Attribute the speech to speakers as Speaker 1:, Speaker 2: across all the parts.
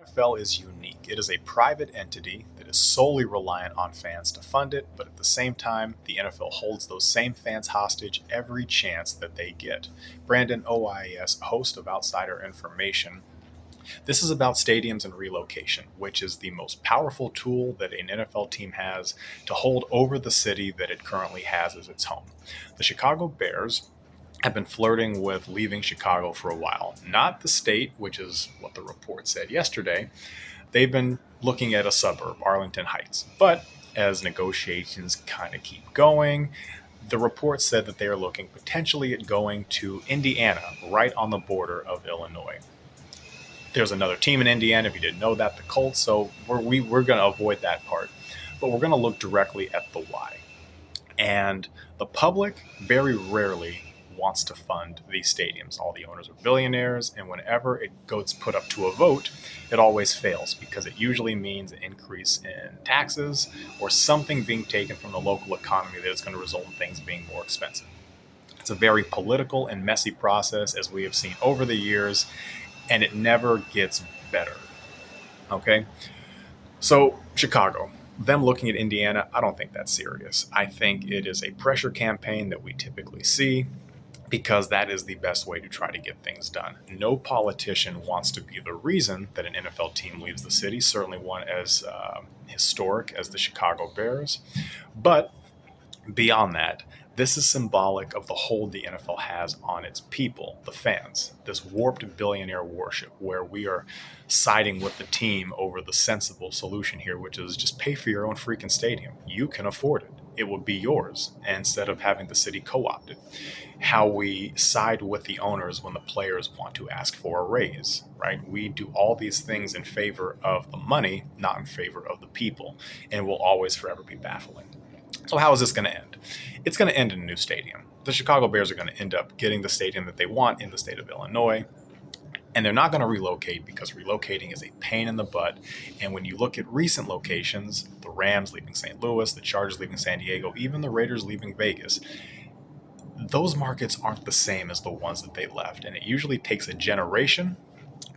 Speaker 1: NFL is unique. It is a private entity that is solely reliant on fans to fund it, but at the same time, the NFL holds those same fans hostage every chance that they get. Brandon OIS, host of Outsider Information. This is about stadiums and relocation, which is the most powerful tool that an NFL team has to hold over the city that it currently has as its home. The Chicago Bears have been flirting with leaving Chicago for a while. Not the state, which is what the report said yesterday. They've been looking at a suburb, Arlington Heights. But as negotiations kind of keep going, the report said that they are looking potentially at going to Indiana, right on the border of Illinois. There's another team in Indiana, if you didn't know that, the Colts, so we're going to avoid that part. But we're going to look directly at the why. And the public very rarely wants to fund these stadiums. All the owners are billionaires, and whenever it goes put up to a vote, it always fails because it usually means an increase in taxes or something being taken from the local economy that is going to result in things being more expensive. It's a very political and messy process, as we have seen over the years, and it never gets better. Okay? So, Chicago, them looking at Indiana, I don't think that's serious. I think it is a pressure campaign that we typically see because that is the best way to try to get things done. No politician wants to be the reason that an NFL team leaves the city, certainly one as historic as the Chicago Bears. But beyond that, this is symbolic of the hold the NFL has on its people, the fans, this warped billionaire worship where we are siding with the team over the sensible solution here, which is just pay for your own freaking stadium. You can afford it. It will be yours instead of having the city co-opt it. How we side with the owners when the players want to ask for a raise, right? We do all these things in favor of the money, not in favor of the people, and will always forever be baffling. So how is this going to end? It's going to end in a new stadium. The Chicago Bears are going to end up getting the stadium that they want in the state of Illinois. And they're not going to relocate because relocating is a pain in the butt. And when you look at recent locations, the Rams leaving St. Louis, the Chargers leaving San Diego, even the Raiders leaving Vegas, those markets aren't the same as the ones that they left. And it usually takes a generation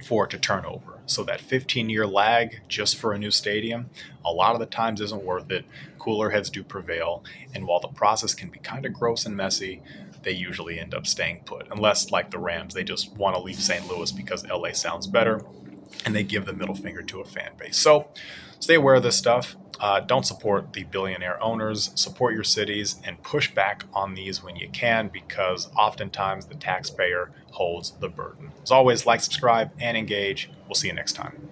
Speaker 1: for it to turn over. So that 15-year lag just for a new stadium, a lot of the times isn't worth it. Cooler heads do prevail. And while the process can be kind of gross and messy, they usually end up staying put. Unless, like the Rams, they just want to leave St. Louis because LA sounds better and they give the middle finger to a fan base. So stay aware of this stuff. Don't support the billionaire owners. Support your cities and push back on these when you can, because oftentimes the taxpayer holds the burden. As always, like, subscribe, and engage. We'll see you next time.